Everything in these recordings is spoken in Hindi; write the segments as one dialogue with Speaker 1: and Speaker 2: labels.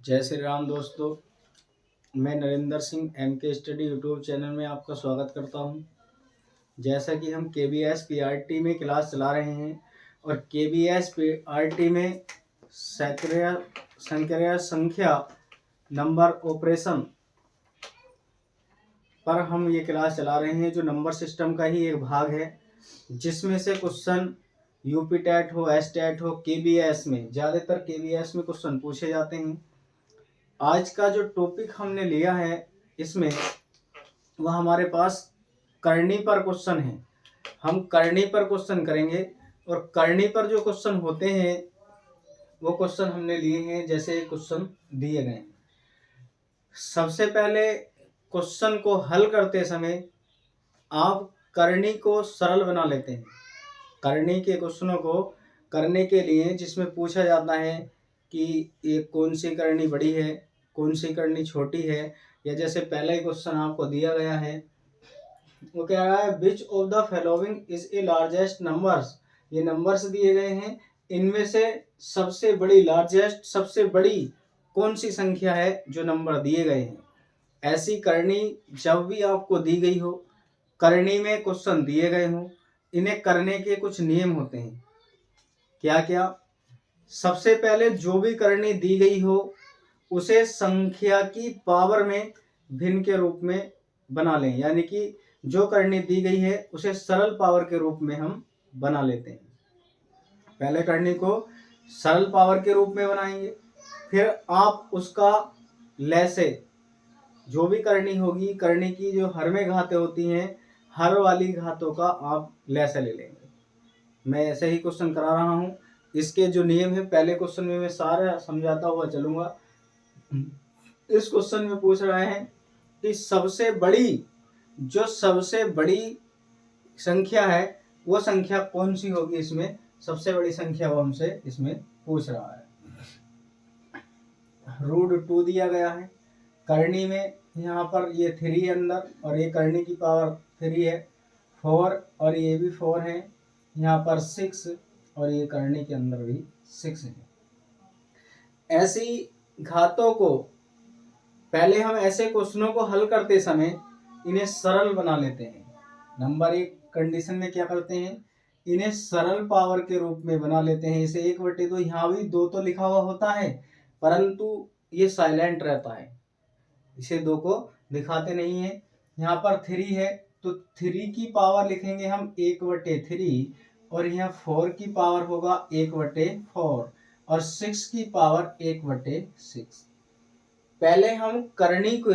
Speaker 1: जय श्री राम दोस्तों। मैं Narendra Singh MK study YouTube channel में आपका स्वागत करता हूं। जैसा कि हम KBS PRT में क्लास चला रहे हैं और KBS PRT में संक्रिया संख्या नंबर ऑपरेशन पर हम ये क्लास चला रहे हैं, जो नंबर सिस्टम का ही एक भाग है, जिसमें से क्वेश्चन यूपी टेट हो, STAT हो, KBS में ज़्यादातर KBS में क्वेश्चन पूछे जाते हैं। आज का जो टॉपिक हमने लिया है इसमें वह हमारे पास करनी पर क्वेश्चन है। हम करनी पर क्वेश्चन करेंगे और करनी पर जो क्वेश्चन होते हैं वो क्वेश्चन हमने लिए हैं, जैसे क्वेश्चन दिए गए हैं। सबसे पहले क्वेश्चन को हल करते समय आप करनी को सरल बना लेते हैं। करनी के क्वेश्चनों को करने के लिए जिसमें पूछा जाता है कि ये कौन सी करनी बड़ी है, कौन सी करनी छोटी है, या जैसे पहला ही क्वेश्चन आपको दिया गया है, वो कह रहा है which of the following is a largest numbers. ये नंबर्स दिए गए हैं, इनमें से सबसे बड़ी लार्जेस्ट सबसे बड़ी कौन सी संख्या है जो नंबर दिए गए हैं। ऐसी करनी जब भी आपको दी गई हो, करनी में क्वेश्चन दिए गए हों, इन्हें करने के कुछ नियम होते हैं। क्या क्या? सबसे पहले जो भी करनी दी गई हो उसे संख्या की पावर में भिन्न के रूप में बना लें, यानी कि जो करनी दी गई है उसे सरल पावर के रूप में हम बना लेते हैं। पहले करनी को सरल पावर के रूप में बनाएंगे, फिर आप उसका लैसे, जो भी करनी होगी, करनी की जो हर में घातें होती हैं, हर वाली घातों का आप लैसे ले लेंगे। मैं ऐसे ही क्वेश्चन करा रहा हूँ। इसके जो नियम है पहले क्वेश्चन में मैं सारा समझाता हुआ चलूंगा। इस क्वेश्चन में पूछ रहे हैं कि सबसे बड़ी संख्या है वो संख्या कौन सी होगी। इसमें सबसे बड़ी संख्या वो हमसे इसमें पूछ रहा है। √2 दिया गया है करनी में, यहाँ पर ये 3 अंदर, और ये करनी की पावर 3 है, 4 और ये भी 4 है, यहाँ पर 6 और ये करनी के अंदर भी 6 है। ऐसी घातों को पहले हम ऐसे क्वेश्चनों को हल करते समय इन्हें सरल बना लेते हैं। नंबर 1 कंडीशन में क्या करते हैं, इन्हें सरल पावर के रूप में बना लेते हैं। इसे 1/2, यहाँ भी 2 तो लिखा हुआ होता है परंतु ये साइलेंट रहता है, इसे 2 को दिखाते नहीं है। यहाँ पर 3 है तो 3 की पावर लिखेंगे हम 1/3, और यहाँ 4 की पावर होगा 1/4 और 6 की पावर 1/6। पहले हम करनी को,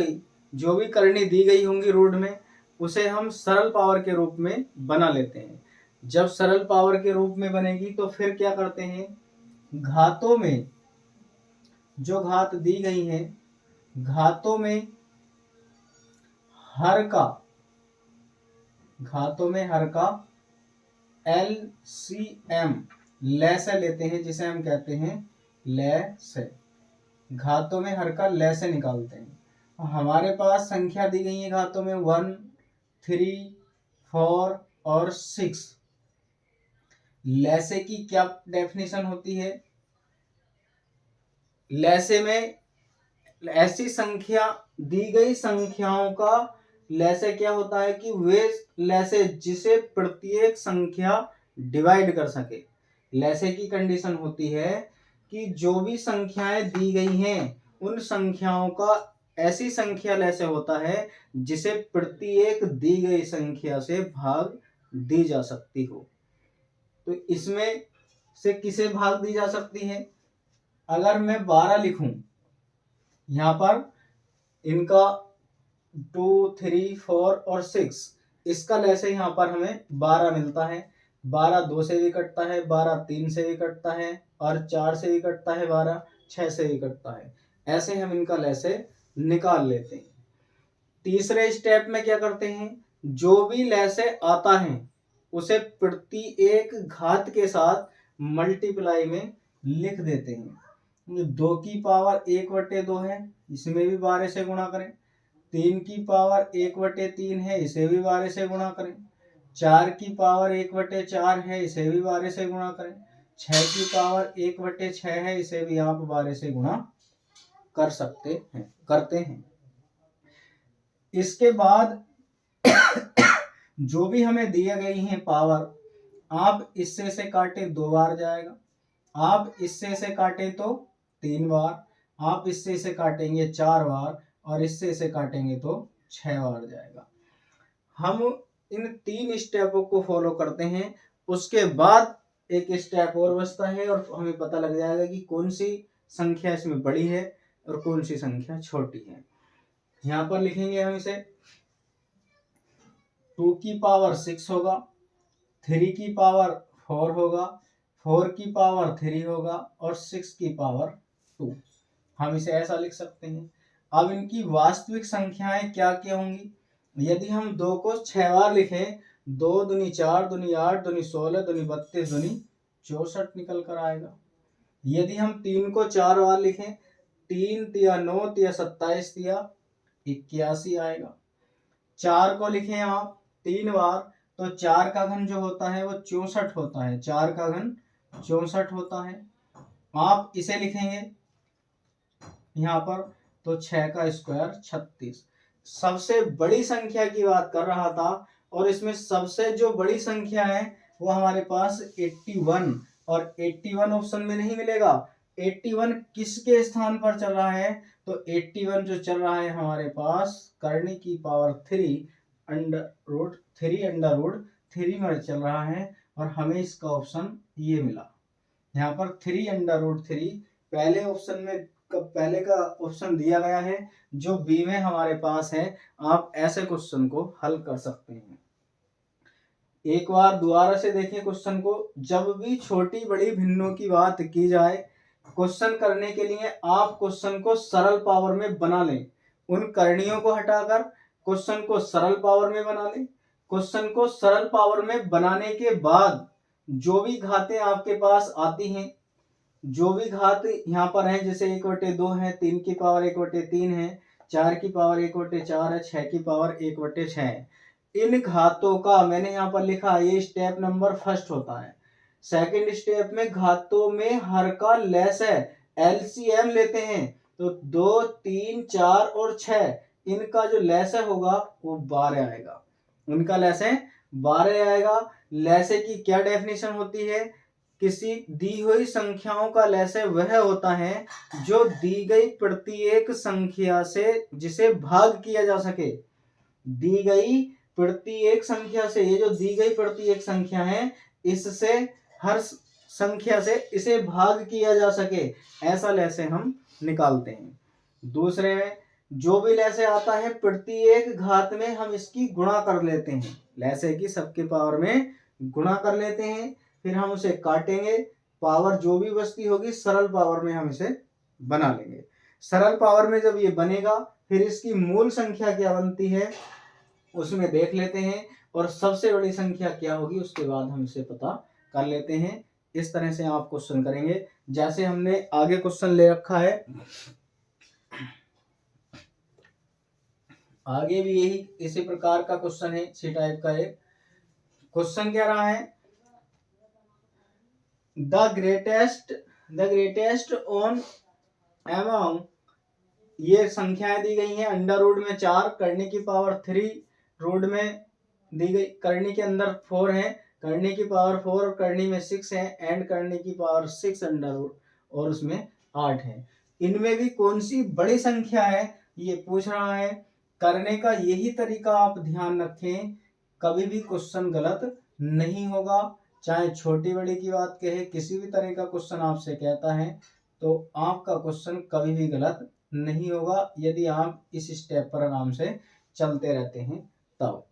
Speaker 1: जो भी करनी दी गई होंगी रूट में, उसे हम सरल पावर के रूप में बना लेते हैं। जब सरल पावर के रूप में बनेगी तो फिर क्या करते हैं, घातों में जो घात दी गई है, घातों में हर का LCM लैसे लेते हैं, जिसे हम कहते हैं लैसे। घातों में हर का लैसे निकालते हैं। हमारे पास संख्या दी गई है घातों में 1, 3, 4 और 6। लैसे की क्या डेफिनेशन होती है? लैसे में ऐसी संख्या, दी गई संख्याओं का लैसे क्या होता है कि वे लैसे जिसे प्रत्येक संख्या डिवाइड कर सके। लैसे की कंडीशन होती है कि जो भी संख्याएं दी गई हैं उन संख्याओं का ऐसी संख्या लैसे होता है जिसे प्रत्येक दी गई संख्या से भाग दी जा सकती हो। तो इसमें से किसे भाग दी जा सकती है? अगर मैं 12 लिखूं, यहाँ पर इनका 2, 3, 4 और 6, इसका लैसे यहाँ पर हमें 12 मिलता है। 12 2 से भी कटता है, 12 3 से भी कटता है, और 4 से भी कटता है, 12 6 से भी कटता है। ऐसे हम इनका लैसे निकाल लेते हैं। तीसरे स्टेप में क्या करते हैं, जो भी लैसे आता है उसे प्रत्येक घात के साथ मल्टीप्लाई में लिख देते हैं। 2 की पावर 1/2 है, इसमें भी 12 से गुणा करें। 3 की पावर 1/3 है, इसे भी 12 से गुणा करें। 4 की पावर 1/4 है, इसे भी 12 से गुणा करें। 6 की पावर 1/6 है, इसे भी आप 12 से गुणा करते हैं। इसके बाद जो भी हमें दिए गई है पावर, आप इससे से काटे 2 बार जाएगा, आप इससे से काटे तो 3 बार, आप इससे से काटेंगे 4 बार, और इससे से काटेंगे तो 6 बार जाएगा। हम इन 3 स्टेपों को फॉलो करते हैं, उसके बाद एक स्टेप और बचता है और हमें पता लग जाएगा कि कौन सी संख्या इसमें बड़ी है और कौन सी संख्या छोटी है। यहाँ पर लिखेंगे हम इसे 2 की पावर 6 होगा, 3 की पावर 4 होगा, 4 की पावर 3 होगा और 6 की पावर 2। हम इसे ऐसा लिख सकते हैं। अब इनकी वास्तविक संख्याएं क्या क्या होंगी? यदि हम 2 को 6 बार लिखें, 2 दूनी 4, दूनी 8, दूनी 16, दूनी 32, दूनी 64 निकल कर आएगा। यदि हम 3 को 4 बार लिखें, 3 तिया 9, तिया 27, तिया 81 आएगा। 4 को लिखें आप 3 बार, तो 4 का घन जो होता है वो 64 होता है, 4 का घन 64 होता है। आप इसे लिखेंगे यहाँ पर, तो 6 का स्क्वायर 36। सबसे बड़ी संख्या की बात कर रहा था, और इसमें सबसे जो बड़ी संख्या है वो हमारे पास 81, और 81 ऑप्शन में नहीं मिलेगा। 81 किसके स्थान पर चल रहा है? तो 81 जो चल रहा है हमारे पास करने की पावर 3 अंडर रूट 3 में चल रहा है, और हमें इसका ऑप्शन ये मिला। यहाँ पर 3 अंडर रूट 3 पहले ऑप्शन में, पहले का ऑप्शन दिया गया है जो बी में हमारे पास है। आप ऐसे क्वेश्चन को हल कर सकते हैं। एक बार दोबारा से देखिए क्वेश्चन को। जब भी छोटी बड़ी भिन्नों की बात की जाए, क्वेश्चन करने के लिए आप क्वेश्चन को सरल पावर में बना लें। उन करणियों को हटाकर क्वेश्चन को सरल पावर में बना लें। क्वेश्चन को सरल पावर में बनाने के बाद जो भी घातें आपके पास आती हैं, जो भी घात यहाँ पर है, जैसे 1/2 है, 3 की पावर 1/3 है, 4 की पावर 1/4 है, 6 की पावर 1/6 है, इन घातों का मैंने यहाँ पर लिखा, ये स्टेप नंबर फर्स्ट होता है। सेकंड स्टेप में घातों में हर का लेस है, एलसीएम लेते हैं, तो 2, 3, 4 और 6, इनका जो लेस होगा वो 12 आएगा। उनका लेस 12 आएगा। लेसे की क्या डेफिनेशन होती है? किसी दी हुई संख्याओं का लेसे वह होता है जो दी गई प्रत्येक संख्या से जिसे भाग किया जा सके। दी गई प्रत्येक संख्या से, ये जो दी गई प्रत्येक संख्या है, इससे हर संख्या से इसे भाग किया जा सके, ऐसा लेसे हम निकालते हैं। दूसरे में जो भी लेसे आता है प्रत्येक घात में हम इसकी गुणा कर लेते हैं, लेसे की सबके पावर में गुणा कर लेते हैं, फिर हम उसे काटेंगे, पावर जो भी बचती होगी सरल पावर में हम इसे बना लेंगे। सरल पावर में जब ये बनेगा, फिर इसकी मूल संख्या क्या बनती है उसमें देख लेते हैं, और सबसे बड़ी संख्या क्या होगी उसके बाद हम इसे पता कर लेते हैं। इस तरह से आप क्वेश्चन करेंगे जैसे हमने आगे क्वेश्चन ले रखा है। आगे भी यही इसी प्रकार का क्वेश्चन है, इसी टाइप का एक क्वेश्चन क्या रहा है, द ग्रेटेस्ट ऑन एमंग, ये संख्याएं दी गई हैं। अंडर रूट में 4, करने की पावर 3, रूट में दी गई, करने के अंदर 4 है, करने की पावर 4, करने में 6 है, एंड करने की पावर 6 अंडर रूट, और उसमें 8 है। इनमें भी कौन सी बड़ी संख्या है ये पूछ रहा है। करने का यही तरीका आप ध्यान रखें, कभी भी क्वेश्चन गलत नहीं होगा। चाहे छोटी बड़ी की बात कहे, किसी भी तरह का क्वेश्चन आपसे कहता है तो आपका क्वेश्चन कभी भी गलत नहीं होगा, यदि आप इस स्टेप पर आराम से चलते रहते हैं तब।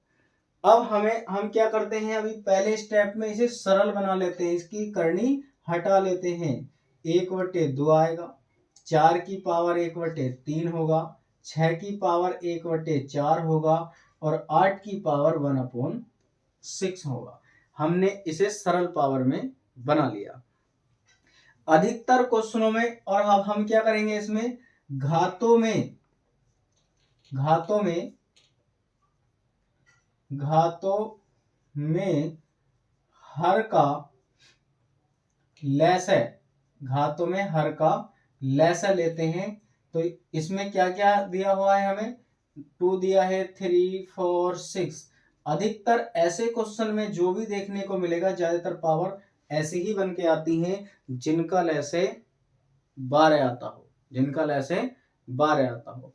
Speaker 1: अब हम क्या करते हैं, अभी पहले स्टेप में इसे सरल बना लेते हैं, इसकी करनी हटा लेते हैं। 1/2 आएगा, 4 की पावर 1/3 होगा, 6 की पावर 1/4 होगा, और 8 की पावर 1/6 होगा। हमने इसे सरल पावर में बना लिया। अधिकतर क्वेश्चनों में, और अब हम क्या करेंगे, इसमें घातों में हर का लेस है, घातों में हर का लेस लेते हैं। तो इसमें क्या क्या दिया हुआ है, हमें 2 दिया है, 3 4 6। अधिकतर ऐसे क्वेश्चन में जो भी देखने को मिलेगा ज्यादातर पावर ऐसे ही बन के आती हैं जिनका लैसे 12 आता हो, जिनका लैसे 12 आता हो।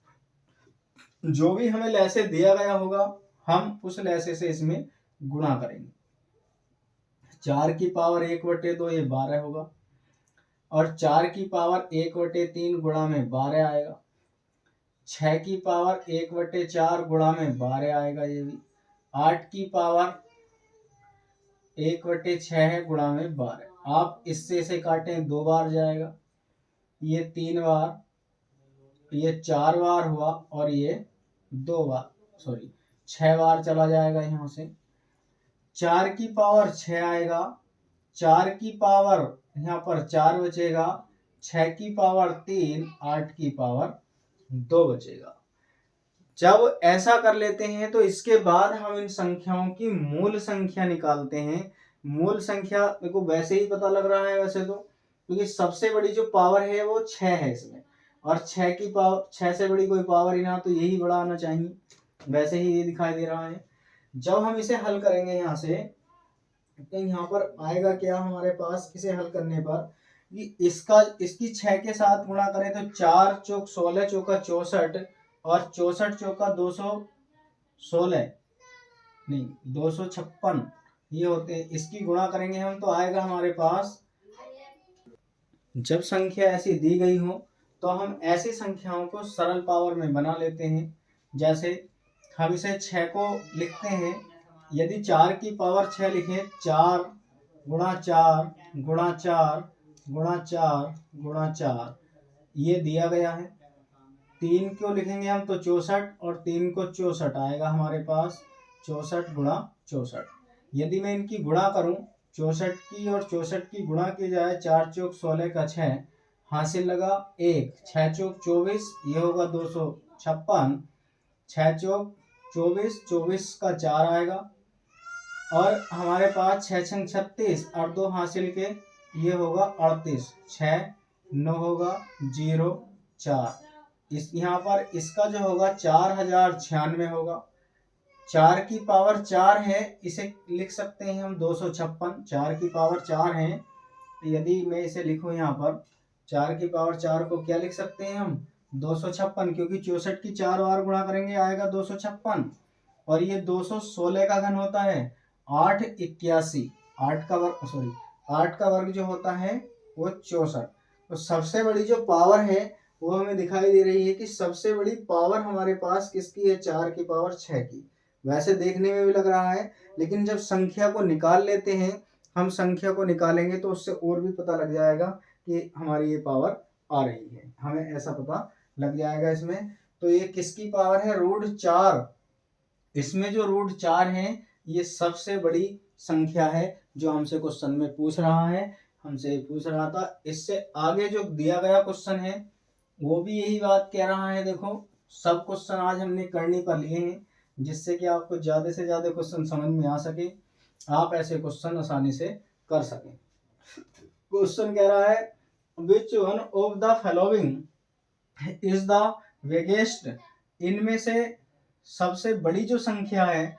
Speaker 1: जो भी हमें लैसे दिया गया होगा हम उस लैसे से इसमें गुणा करेंगे। 4 की पावर 1/2 ये 12 होगा, और 4 की पावर 1/3 गुणा में 12 आएगा। 6 की पावर 1/4 गुणा में 12 आएगा ये भी। 8 की पावर 1/6 है गुणा में 12। आप इससे इसे काटें 2 बार जाएगा, ये 3 बार, ये 4 बार हुआ, और ये 2 बार, सॉरी 6 बार चला जाएगा यहाँ से। 4 की पावर 6 आएगा, 4 की पावर यहाँ पर 4 बचेगा, 6 की पावर 3, 8 की पावर 2 बचेगा। जब ऐसा कर लेते हैं तो इसके बाद हम इन संख्याओं की मूल संख्या निकालते हैं। मूल संख्या देखो वैसे ही पता लग रहा है वैसे तो, क्योंकि सबसे बड़ी जो पावर है वो 6 है इसमें, और 6 की पावर 6 से बड़ी कोई पावर ही ना, तो यही बड़ा आना चाहिए, वैसे ही ये दिखाई दे रहा है। जब हम इसे हल करेंगे यहाँ से, तो यहाँ पर आएगा क्या हमारे पास, इसे हल करने पर कि इसकी 6 के साथ गुणा करें तो 4 चौक 16 चौका 64, और 64 चौका 216 नहीं 256 ये होते हैं। इसकी गुणा करेंगे हम तो आएगा हमारे पास, जब संख्या ऐसी दी गई हो तो हम ऐसी संख्याओं को सरल पावर में बना लेते हैं। जैसे हम इसे 6 को लिखते हैं, यदि 4 की पावर 6 लिखें, 4 गुणा 4 गुणा 4 गुणा 4 गुणा 4 ये दिया गया है। 3 को लिखेंगे हम तो 64, और 3 को 64 आएगा हमारे पास, 64 गुणा 64। यदि मैं इनकी गुणा करूं, 64 की और 64 की गुणा की जाए, 4 चौक 16 का 6 हासिल लगा 1, 6 चौक 24 ये होगा 256, 6 चौक 24, 24 का 4 आएगा, और हमारे पास 6 छंग 36 और 2 हासिल के ये होगा 38, 6 9 होगा 0 4। इस यहाँ पर इसका जो होगा 4096 होगा। 4 की पावर 4 है, इसे लिख सकते हैं हम 256। 4 की पावर 4 है, यदि मैं इसे लिखूं यहाँ पर 4 की पावर 4 को क्या लिख सकते हैं हम 256, क्योंकि 64 की 4 बार गुणा करेंगे आएगा 256, और ये 216 का घन होता है 881, 8 का वर्ग सॉरी 8 का वर्ग जो होता है वो 64। तो सबसे बड़ी जो पावर है वो हमें दिखाई दे रही है कि सबसे बड़ी पावर हमारे पास किसकी है, 4 की पावर 6 की। वैसे देखने में भी लग रहा है, लेकिन जब संख्या को निकाल लेते हैं, हम संख्या को निकालेंगे तो उससे और भी पता लग जाएगा कि हमारी ये पावर आ रही है, हमें ऐसा पता लग जाएगा इसमें। तो ये किसकी पावर है, √4। इसमें जो √4 है ये सबसे बड़ी संख्या है जो हमसे क्वेश्चन में पूछ रहा है, हमसे पूछ रहा था। इससे आगे जो दिया गया क्वेश्चन है वो भी यही बात कह रहा है। देखो सब क्वेश्चन आज हमने करनी पर लिए हैं, जिससे कि आपको ज्यादा से ज्यादा क्वेश्चन समझ में आ सके, आप ऐसे क्वेश्चन आसानी से कर सकें। क्वेश्चन कह रहा है which one of the following is the biggest, इनमें से सबसे बड़ी जो संख्या है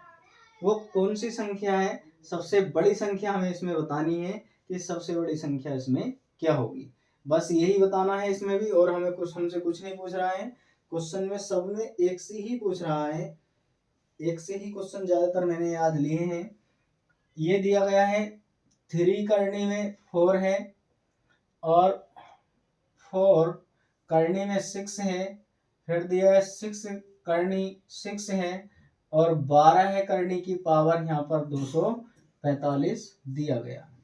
Speaker 1: वो कौन सी संख्या है, सबसे बड़ी संख्या हमें इसमें बतानी है कि सबसे बड़ी संख्या इसमें क्या होगी, बस यही बताना है इसमें भी। और हमें कुछ हमसे कुछ नहीं पूछ रहा है, क्वेश्चन में सबने एक से ही पूछ रहा है, एक से ही क्वेश्चन ज्यादातर मैंने आज लिए हैं। ये दिया गया है 3 करनी में 4 है, और 4 करनी में 6 है, फिर दिया है 6 करनी 6 है, और 12 है करनी की पावर यहाँ पर 245 दिया गया है।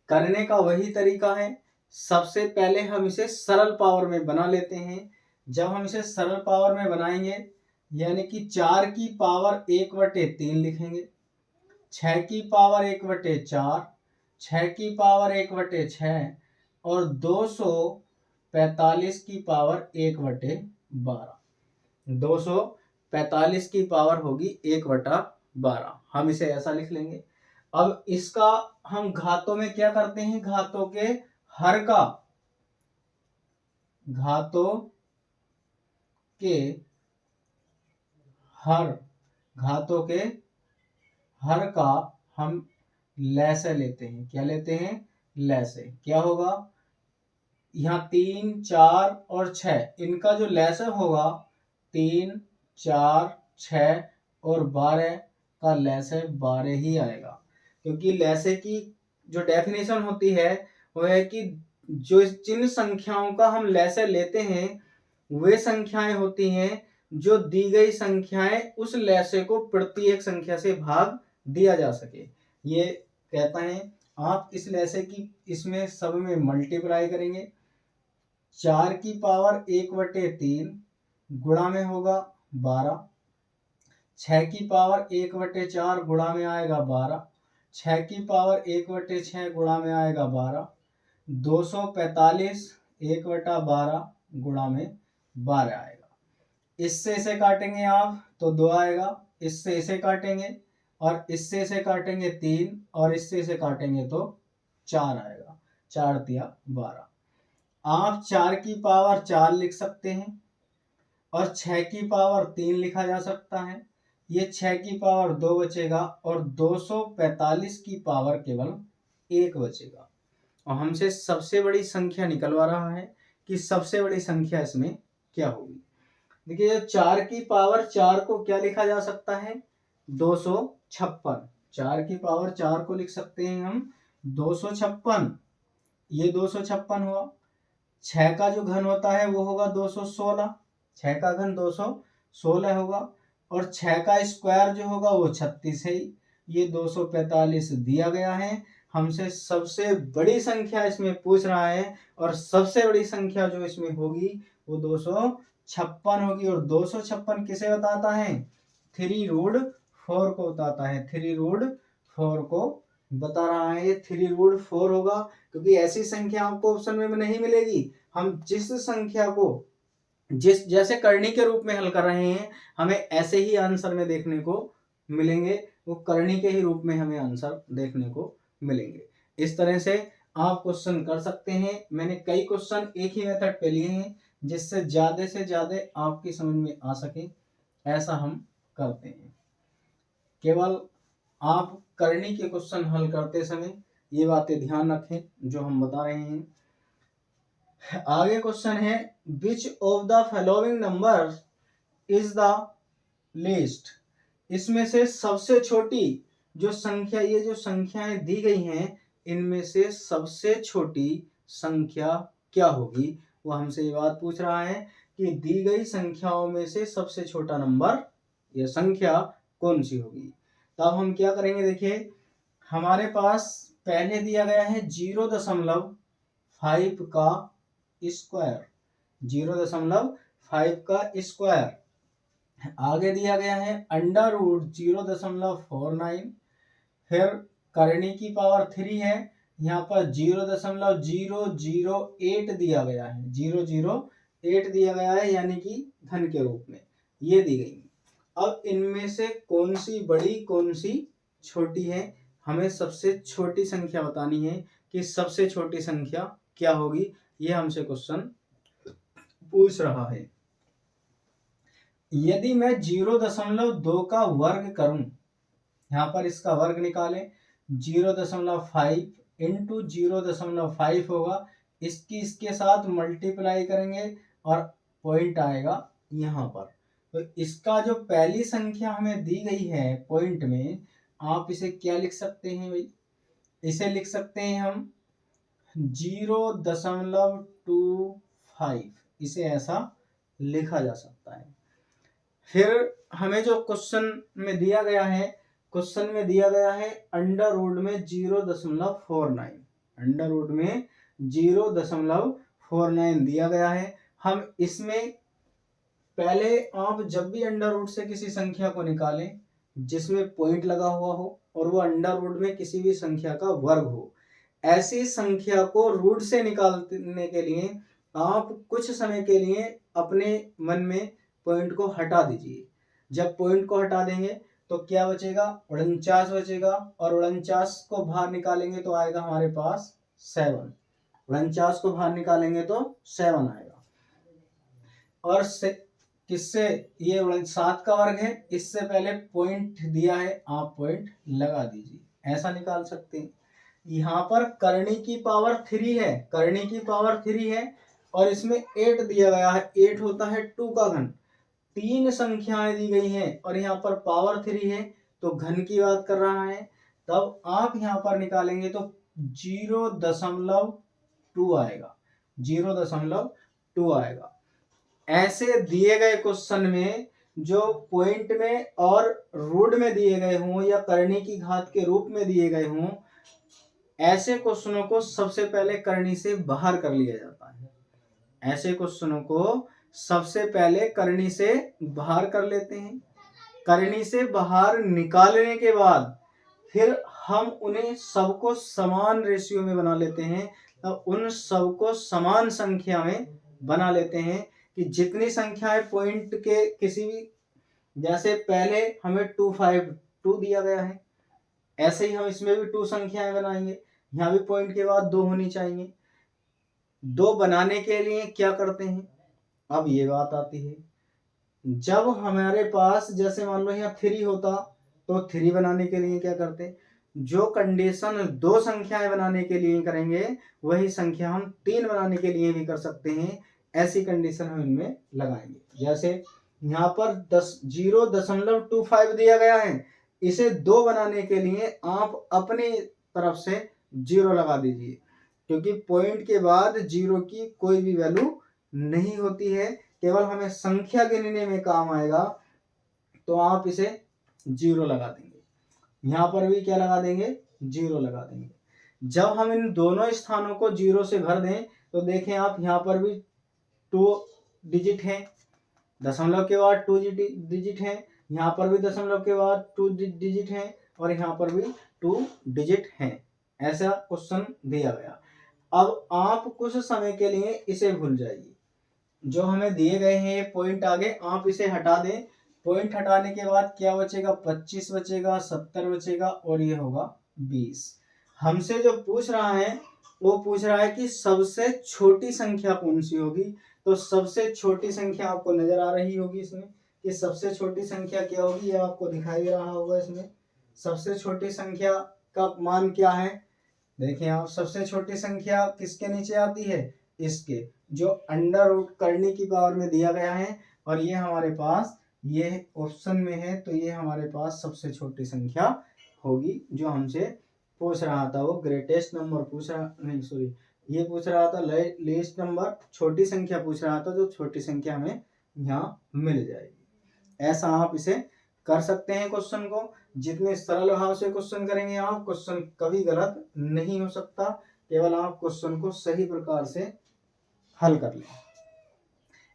Speaker 1: करने का वही तरीका है, सबसे पहले हम इसे सरल पावर में बना लेते हैं। जब हम इसे सरल पावर में बनाएंगे, यानी कि 4 की पावर 1/3 लिखेंगे, 6 की पावर 1/4, 6 की पावर 1/6, और 245 की पावर 1/12। 245 की पावर होगी 1/12, हम इसे ऐसा लिख लेंगे। अब इसका हम घातों में क्या करते हैं, घातों के हर का घातों के हर का हम लैसे लेते हैं। क्या लेते हैं? लैसे। क्या होगा? यहाँ 3, 4 और 6, इनका जो लैसे होगा 3, 4, 6 और 12 का लैसे 12 ही आएगा, क्योंकि लैसे की जो डेफिनेशन होती है वो है कि जो जिन संख्याओं का हम लैसे लेते हैं वे संख्याएं होती हैं जो दी गई संख्याएं उस लैसे को प्रत्येक संख्या से भाग दिया जा सके। ये कहता है आप इस लैसे की इसमें सब में मल्टीप्लाई करेंगे। 4 की पावर 1/3 गुणा में होगा 12, 6 की पावर 1/4 गुणा में आएगा 12, 6 की पावर 1/6 गुणा में आएगा 12, 245 1/12 गुणा में 12 आएगा। इससे इसे काटेंगे आप तो 2 आएगा, इससे इसे काटेंगे और इससे इसे काटेंगे 3 और इससे इसे काटेंगे तो 4 आएगा। 4 तिया 12। आप 4 की पावर 4 लिख सकते हैं और 6 की पावर 3 लिखा जा सकता है। ये 6 की पावर 2 बचेगा और 245 की पावर केवल 1 बचेगा। और हमसे सबसे बड़ी संख्या निकलवा रहा है कि सबसे बड़ी संख्या इसमें क्या होगी। देखिए 4 की पावर 4 को क्या लिखा जा सकता है? 256। 4 की पावर 4 को लिख सकते हैं हम 256। ये 256 हुआ। 6 का जो घन होता है वो होगा 216। 6 का घन 216 होगा और 6 का स्क्वायर जो होगा वो 36 है। ये 245 दिया गया है। हमसे सबसे बड़ी संख्या इसमें पूछ रहा है और सबसे बड़ी संख्या जो इसमें होगी वो 256 होगी। और 256 किसे बताता है? 3√4 को बताता है। 3√4 को बता रहा है। ये 3√4 होगा, क्योंकि ऐसी संख्या आपको ऑप्शन में नहीं मिलेगी। हम जिस संख्या को जैसे करनी के रूप में हल कर रहे हैं हमें ऐसे ही आंसर में देखने को मिलेंगे। वो करनी के ही रूप में हमें आंसर देखने को मिलेंगे। इस तरह से आप क्वेश्चन कर सकते हैं। मैंने कई क्वेश्चन एक ही मेथड पे लिए हैं जिससे ज्यादा से ज्यादा आपकी समझ में आ सके, ऐसा हम करते हैं। केवल आप करनी के क्वेश्चन हल करते समय ये बातें ध्यान रखें जो हम बता रहे हैं। आगे क्वेश्चन है which of the following number is the least. इसमें से सबसे छोटी जो संख्या, ये जो संख्याएं दी गई हैं इनमें से सबसे छोटी संख्या क्या होगी। वो हमसे ये बात पूछ रहा है कि दी गई संख्याओं में से सबसे छोटा नंबर या संख्या कौन सी होगी। तो अब हम क्या करेंगे, देखिए हमारे पास पहले दिया गया है 0.5 का स्क्वायर, 0.5 का स्क्वायर। आगे दिया गया है √0.49, फिर करनी की पावर 3 है। यहाँ पर 0.008 दिया गया है, 008 दिया गया है यानी कि धन के रूप में ये दी गई। अब इनमें से कौन सी बड़ी कौन सी छोटी है, हमें सबसे छोटी संख्या बतानी है कि सबसे छोटी संख्या क्या होगी। ये हमसे क्वेश्चन पूछ रहा है। यदि मैं 0.2 का वर्ग करूं, यहाँ पर इसका वर्ग निकालें, 0.5 इंटू 0.5 होगा। इसके साथ मल्टीप्लाई करेंगे और पॉइंट आएगा यहाँ पर। तो इसका जो पहली संख्या हमें दी गई है पॉइंट में, आप इसे क्या लिख सकते हैं भाई? इसे लिख सकते हैं हम 0.25, इसे ऐसा लिखा जा सकता है। फिर हमें जो क्वेश्चन में दिया गया है, क्वेश्चन में दिया गया है अंडर रूट में 0.49, अंडर रूट में 0.49 दिया गया है। हम इसमें पहले आप जब भी अंडर रूट से किसी संख्या को निकालें जिसमें पॉइंट लगा हुआ हो और वो अंडर रूट में किसी भी संख्या का वर्ग हो, ऐसी संख्या को रूट से निकालने के लिए आप कुछ समय के लिए अपने मन में पॉइंट को हटा दीजिए। जब पॉइंट को हटा देंगे तो क्या बचेगा? 49 बचेगा और 49 को बाहर निकालेंगे तो आएगा हमारे पास 7। 49 को बाहर निकालेंगे तो 7 आएगा। और से किससे, ये 7 का वर्ग है, इससे पहले पॉइंट दिया है, आप पॉइंट लगा दीजिए, ऐसा निकाल सकते हैं। यहाँ पर करनी की पावर 3 है, करनी की पावर 3 है और इसमें 8 दिया गया है, 8 होता है 2 का घन, 3 संख्याएं दी गई हैं और यहाँ पर पावर 3 है तो घन की बात कर रहा है, तब आप यहाँ पर निकालेंगे तो 0.2 आएगा, 0.2 आएगा। ऐसे दिए गए क्वेश्चन में जो पॉइंट में और रूट में दिए गए हों या करनी की घात के रूप में दिए गए हों, ऐसे क्वेश्चनों को सबसे पहले करनी से बाहर कर लिया जाता है। ऐसे क्वेश्चनों को सबसे पहले करनी से बाहर कर लेते हैं। करनी से बाहर निकालने के बाद फिर हम उन्हें सबको समान रेशियो में बना लेते हैं, तब उन सबको समान संख्या में बना लेते हैं कि जितनी संख्याएं पॉइंट के किसी भी, जैसे पहले हमें 252 दिया गया है, ऐसे ही हम इसमें भी 2 संख्याएं बनाएंगे, यहाँ भी पॉइंट के बाद 2 होनी चाहिए। 2 बनाने के लिए क्या करते हैं, अब ये बात आती है, जब हमारे पास जैसे मान लो यहाँ 3 होता तो 3 बनाने के लिए क्या करते, जो कंडीशन 2 संख्याएं बनाने के लिए करेंगे वही संख्या हम 3 बनाने के लिए भी कर सकते हैं, ऐसी कंडीशन हम इनमें लगाएंगे। जैसे यहाँ पर 0.25 दिया गया है, इसे 2 बनाने के लिए आप अपनी तरफ से 0 लगा दीजिए, क्योंकि पॉइंट के बाद 0 की कोई भी वैल्यू नहीं होती है, केवल हमें संख्या गिनने में काम आएगा, तो आप इसे 0 लगा देंगे। यहाँ पर भी क्या लगा देंगे, 0 लगा देंगे। जब हम इन दोनों स्थानों को 0 से भर दें तो देखें आप, यहाँ पर भी 2 डिजिट है, दशमलव के बाद 2 डिजिट है, यहाँ पर भी दशमलव के बाद 2 डिजिट है और यहाँ पर भी 2 डिजिट है। ऐसा क्वेश्चन दिया गया। अब आप कुछ समय के लिए इसे भूल जाइए, जो हमें दिए गए हैं पॉइंट आगे आप इसे हटा दें, पॉइंट हटाने के बाद क्या बचेगा, 25 बचेगा, 70 बचेगा और ये होगा 20। हमसे जो पूछ रहा है वो पूछ रहा है कि सबसे छोटी संख्या कौन सी होगी, तो सबसे छोटी संख्या आपको नजर आ रही होगी इसमें कि सबसे छोटी संख्या क्या होगी, ये आपको दिखाई दे रहा होगा। इसमें सबसे छोटी संख्या का मान क्या है, देखिए आप, सबसे छोटी संख्या किसके नीचे आती है, इसके, जो अंडर रूट करने की पावर में दिया गया है और ये हमारे पास ये ऑप्शन में है, तो ये हमारे पास सबसे छोटी संख्या होगी जो हमसे पूछ रहा था। वो ग्रेटेस्ट नंबर पूछ रहा, नहीं सॉरी, ये पूछ रहा था लीस्ट नंबर, छोटी संख्या पूछ रहा था, जो छोटी संख्या हमें यहाँ मिल जाएगी। ऐसा आप इसे कर सकते हैं क्वेश्चन को। जितने सरल भाव से क्वेश्चन करेंगे आप, क्वेश्चन कभी गलत नहीं हो सकता, केवल आप क्वेश्चन को सही प्रकार से हल कर लें।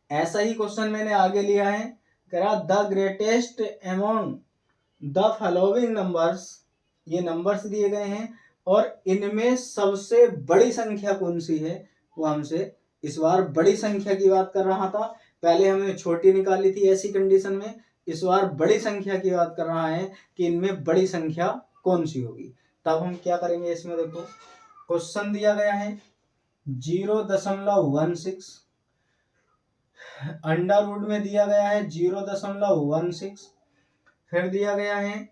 Speaker 1: ऐसा ही क्वेश्चन मैंने आगे लिया है, करा the greatest among the following numbers, ये नंबर्स दिए गए हैं और इनमें सबसे बड़ी संख्या कौन सी है, वो हमसे इस बार बड़ी संख्या की बात कर रहा था। पहले हमने छोटी निकाली थी ऐसी कंडीशन में, इस बार बड़ी संख्या की बात कर रहा है कि इनमें बड़ी संख्या कौन सी होगी। तब हम क्या करेंगे, इसमें देखो क्वेश्चन दिया गया है 0.16, अंडर रूट में दिया गया है 0.16, फिर दिया गया है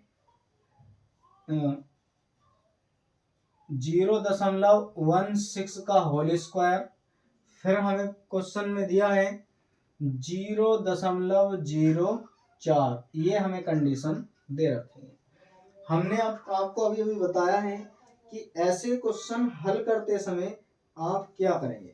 Speaker 1: 0.16 का होल स्क्वायर, फिर हमें क्वेश्चन में दिया है 0.04, ये हमें कंडीशन दे रखी है। हमने आपको अभी बताया है कि ऐसे क्वेश्चन हल करते समय आप क्या करेंगे,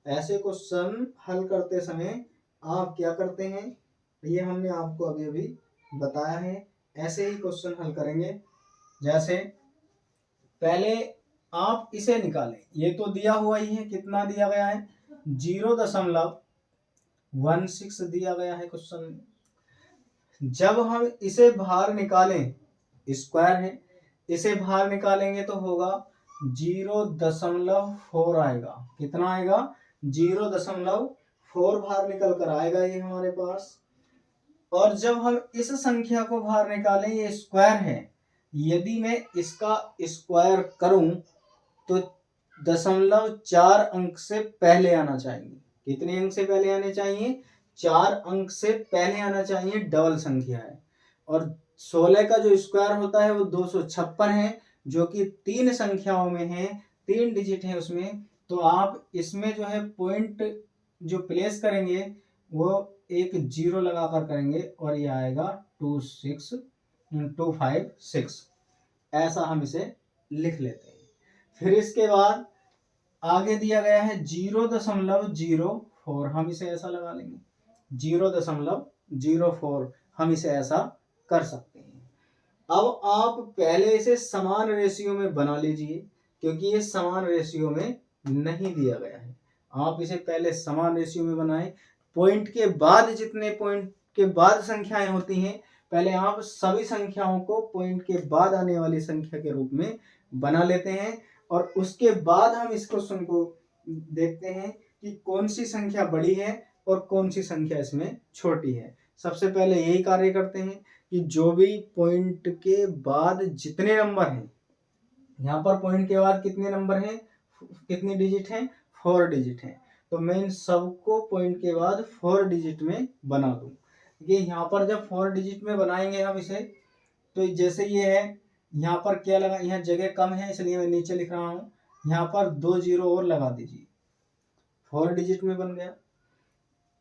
Speaker 1: ऐसे क्वेश्चन हल करते समय आप क्या करते हैं, ये हमने आपको अभी बताया है। ऐसे ही क्वेश्चन हल करेंगे, जैसे पहले आप इसे निकालें, ये तो दिया हुआ ही है, कितना दिया गया है 0.16 दिया गया है क्वेश्चन में। जब हम इसे बाहर निकालें, स्क्वायर है, इसे बाहर निकालेंगे तो होगा 0.4 आएगा, कितना आएगा 0.4 बाहर निकल कर आएगा ये हमारे पास। और जब हम इस संख्या को बाहर निकालें, ये स्क्वायर है, यदि मैं इसका स्क्वायर करूं तो 0.4 अंक से पहले आना चाहिए। कितने अंक से पहले आने चाहिए, 4 अंक से पहले आना चाहिए, डबल संख्या है। और 16 का जो स्क्वायर होता है वो 256 है, जो कि 3 संख्याओं में है, 3 डिजिट है उसमें। तो आप इसमें जो है पॉइंट जो प्लेस करेंगे वो एक 0 लगाकर करेंगे और ये आएगा 256, ऐसा हम इसे लिख लेते हैं। फिर इसके बाद आगे दिया गया है 0.04, हम इसे ऐसा लगा लेंगे 0.04, हम इसे ऐसा कर सकते हैं। अब आप पहले इसे समान रेशियो में बना लीजिए, क्योंकि ये समान रेशियो में नहीं दिया गया है। आप इसे पहले समान रेशियो में बनाएं। पॉइंट के बाद जितने पॉइंट के बाद संख्याएं होती हैं, पहले आप सभी संख्याओं को पॉइंट के बाद आने वाली संख्या के रूप में बना लेते हैं, और उसके बाद हम इस क्वेश्चन को देखते हैं कि कौन सी संख्या बड़ी है और कौन सी संख्या इसमें छोटी है। सबसे पहले यही कार्य करते हैं कि जो भी पॉइंट के बाद जितने नंबर हैं, यहाँ पर पॉइंट के बाद कितने नंबर हैं, कितनी डिजिट हैं, 4 डिजिट हैं, तो मैं इन सबको पॉइंट के बाद 4 डिजिट में बना दूं। ये यहाँ पर जब 4 डिजिट में बनाएंगे हम इसे, तो जैसे ये है, यहाँ पर क्या लगा, यहाँ जगह कम है इसलिए मैं नीचे लिख रहा हूँ, यहाँ पर 2 0 और लगा दीजिए, 4 डिजिट में बन गया।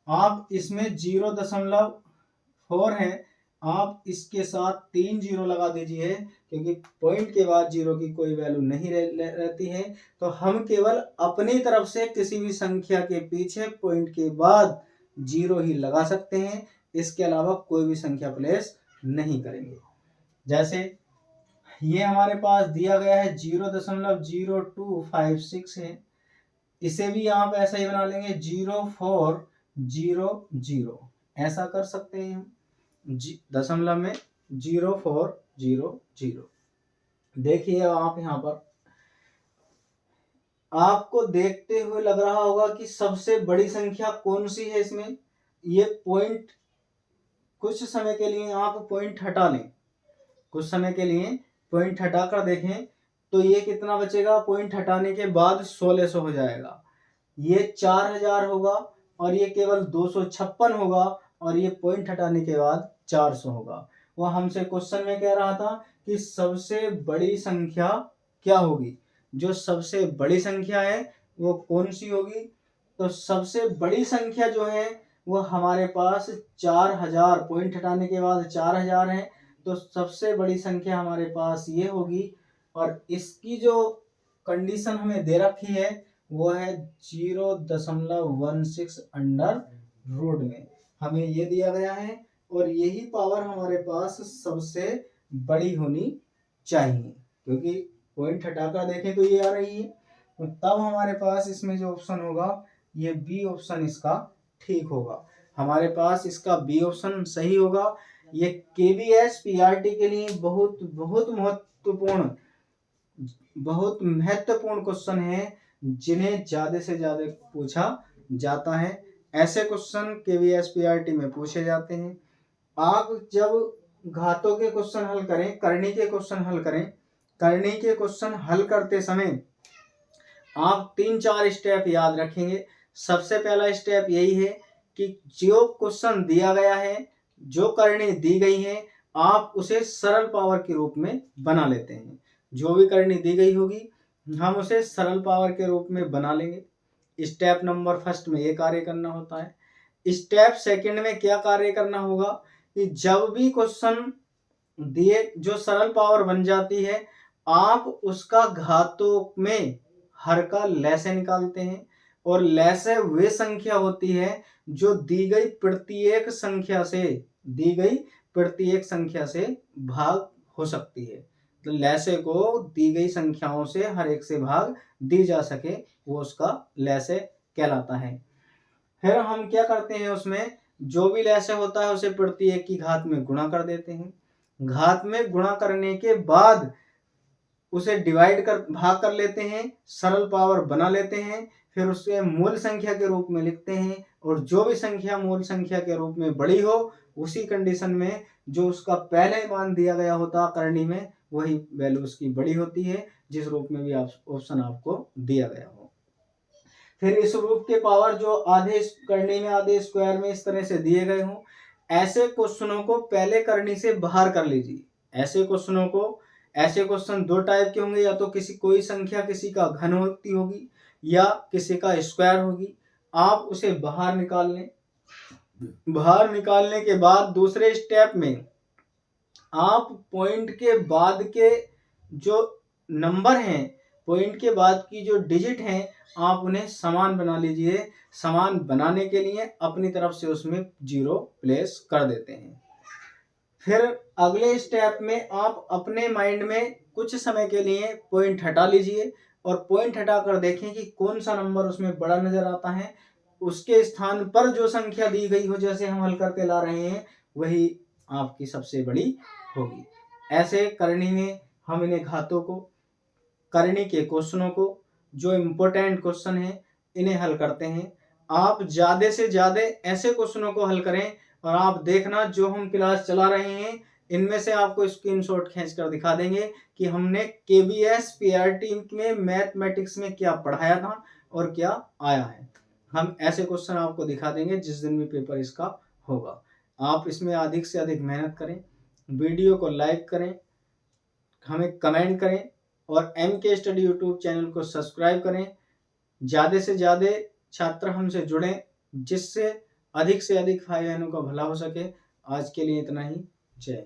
Speaker 1: आप इसमें 0.4 है, आप इसके साथ 3 0 लगा दीजिए, क्योंकि पॉइंट के बाद 0 की कोई वैल्यू नहीं रहती है। तो हम केवल अपनी तरफ से किसी भी संख्या के पीछे पॉइंट के बाद 0 ही लगा सकते हैं, इसके अलावा कोई भी संख्या प्लेस नहीं करेंगे। जैसे ये हमारे पास दिया गया है 0.0256 है, इसे भी आप ऐसा ही बना लेंगे 0400, ऐसा कर सकते हैं हम, दशमलव में 0400। देखिए आप यहाँ पर आपको देखते हुए लग रहा होगा कि सबसे बड़ी संख्या कौन सी है इसमें। ये पॉइंट कुछ समय के लिए आप पॉइंट हटा लें, कुछ समय के लिए पॉइंट हटाकर देखें तो ये कितना बचेगा, पॉइंट हटाने के बाद 1600 हो जाएगा, ये 4000 होगा, और ये केवल 256 होगा, और ये पॉइंट हटाने के बाद 400 होगा। वह हमसे क्वेश्चन में कह रहा था कि सबसे बड़ी संख्या क्या होगी, जो सबसे बड़ी संख्या है वो कौन सी होगी। तो सबसे बड़ी संख्या जो है वो हमारे पास 4000, पॉइंट हटाने के बाद 4000 है, तो सबसे बड़ी संख्या हमारे पास ये होगी। और इसकी जो कंडीशन हमें दे रखी है वो है 0.16 अंडर रूट में हमें ये दिया गया है, और यही पावर हमारे पास सबसे बड़ी होनी चाहिए, क्योंकि पॉइंट हटाकर देखें तो ये आ रही है। तो तब हमारे पास इसमें जो ऑप्शन होगा ये बी ऑप्शन इसका ठीक होगा, हमारे पास इसका बी ऑप्शन सही होगा। ये केबीएस पीआरटी के लिए बहुत बहुत महत्वपूर्ण क्वेश्चन है, जिन्हें ज्यादा से ज्यादा पूछा जाता है। ऐसे क्वेश्चन केवीएस पीआरटी में पूछे जाते हैं। आप जब घातों के क्वेश्चन हल करें, करनी के क्वेश्चन हल करें, करनी के क्वेश्चन हल करते समय आप 3-4 स्टेप याद रखेंगे। सबसे पहला स्टेप यही है कि जो क्वेश्चन दिया गया है, जो करनी दी गई है, आप उसे सरल पावर के रूप में बना लेते हैं। जो भी करनी दी गई होगी हम उसे सरल पावर के रूप में बना लेंगे। स्टेप नंबर फर्स्ट में ये कार्य करना होता है। स्टेप सेकंड में क्या कार्य करना होगा कि जब भी क्वेश्चन दिए जो सरल पावर बन जाती है, आप उसका घातों में हर का लैसे निकालते हैं, और लैसे वे संख्या होती है जो दी गई प्रत्येक संख्या से भाग हो सकती है। तो लैसे को दी गई संख्याओं से हर एक से भाग दी जा सके, वो उसका लैसे कहलाता है। फिर हम क्या करते हैं, उसमें जो भी लैसे होता है उसे प्रत्येक की घात में गुणा कर देते हैं। घात में गुणा करने के बाद उसे भाग कर लेते हैं, सरल पावर बना लेते हैं, फिर उसे मूल संख्या के रूप में लिखते हैं, और जो भी संख्या मूल संख्या के रूप में बड़ी हो उसी कंडीशन में जो उसका पहले मान दिया गया होता करनी में, वही वैल्यू उसकी बड़ी होती है, जिस रूप में भी ऑप्शन आपको दिया गया हो। फिर इस रूप के पावर जो आधे करनी में आधे स्क्वायर में इस तरह से दिए गए हों, ऐसे क्वेश्चनों को पहले करनी से बाहर कर लीजिए। ऐसे क्वेश्चन दो टाइप के होंगे, या तो कोई संख्या किसी का घन होती होगी या किसी का स्क्वायर होगी। आप उसे बाहर निकाल लें। बाहर निकालने के बाद दूसरे स्टेप में आप पॉइंट के बाद के जो नंबर हैं, पॉइंट के बाद की जो डिजिट हैं, आप उन्हें समान बना लीजिए। समान बनाने के लिए अपनी तरफ से उसमें 0 प्लेस कर देते हैं। फिर अगले स्टेप में आप अपने माइंड में कुछ समय के लिए पॉइंट हटा लीजिए और पॉइंट हटाकर देखें कि कौन सा नंबर उसमें बड़ा नजर आता है। उसके स्थान पर जो संख्या दी गई हो, जैसे हम हल करके ला रहे हैं, वही आपकी सबसे बड़ी होगी। ऐसे करनी में हम इन्हें घातों को, करनी के क्वेश्चनों को, जो इम्पोर्टेंट क्वेश्चन है, इन्हें हल करते हैं। आप ज़्यादा से ज़्यादा ऐसे क्वेश्चनों को हल करें और आप देखना जो हम क्लास चला रहे हैं इनमें से आपको स्क्रीनशॉट खींचकर दिखा देंगे कि हमने KBS PRT में मैथमेटिक्स में क्या पढ़ाया था और क्या आया है। हम ऐसे क्वेश्चन आपको दिखा देंगे जिस दिन भी पेपर इसका होगा। आप इसमें अधिक से अधिक मेहनत करें, वीडियो को लाइक करें, हमें कमेंट करें और MK स्टडी यूट्यूब चैनल को सब्सक्राइब करें। ज़्यादा से ज़्यादा छात्र हमसे जुड़ें जिससे अधिक से अधिक भाई बहनों का भला हो सके। आज के लिए इतना ही। जय।